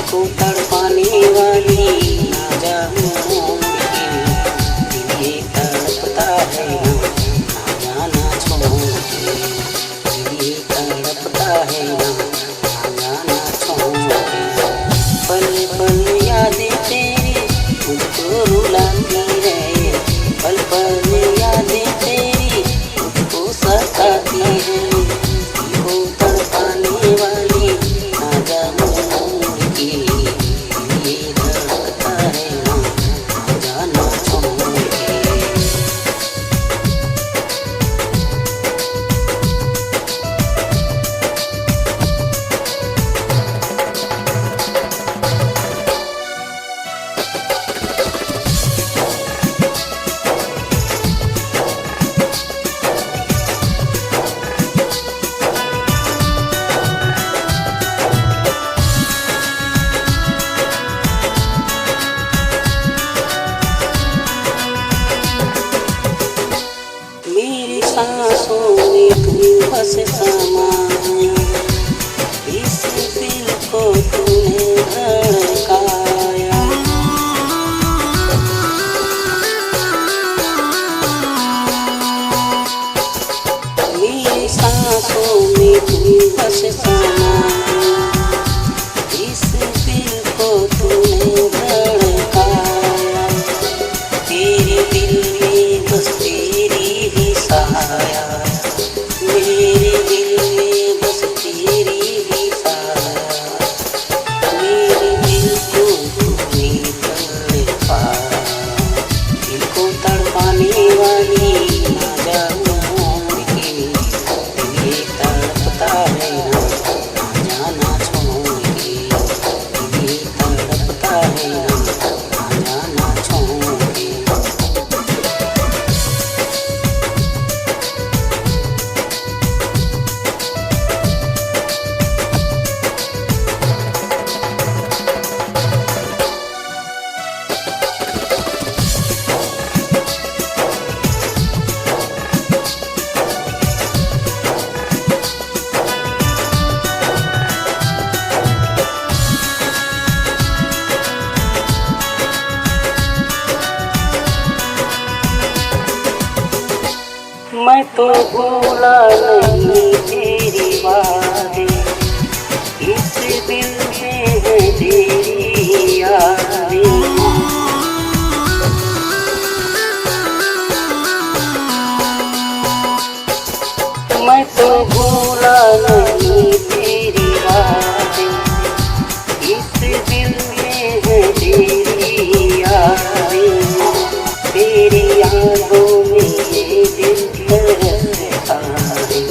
को तड़पाने वाली ना जाऊं के दिल ये तड़पता है ना जाना छोड़ के दिल ये तड़पता है ना जाना छोड़ के पल पल यादें तेरी मुझको रुलाती है पल पल यादें तेरी मुझको सताती है दिल को तड़पाने वाली ना जाऊं के दिल ये धड़कता है ना जाना छोड़ के। मेरी सांसों में तू बस समा इस दिल को तूने धड़काया मेरी सांसों में तू बस समा इस दिल को तूने धड़काया तेरे दिल में बस तेरी ही साया मेरे दिल में बस तेरी ही साया मेरे दिल को तूने तड़पाया दिल को तड़पाने वाली ना जाऊं के दिल ये तड़पता है ना जाना छोड़ के दिल ये तड़पता है ना जाना छोड़ के। मैं तो भूला नहीं तेरी बातें इस दिल में है तेरी यादें मैं तो भूला नहीं तेरी बातें इस दिल में है तेरी यादें तेरी यादों में ये दिल तरसता है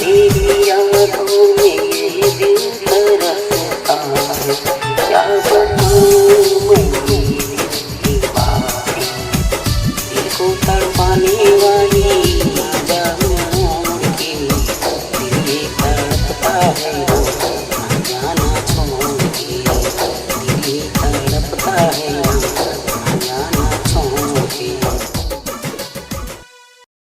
तेरी यादों में ये दिल तरसता है क्या बताऊं मैं ये दिल की बातें दिल को तड़पाने वाली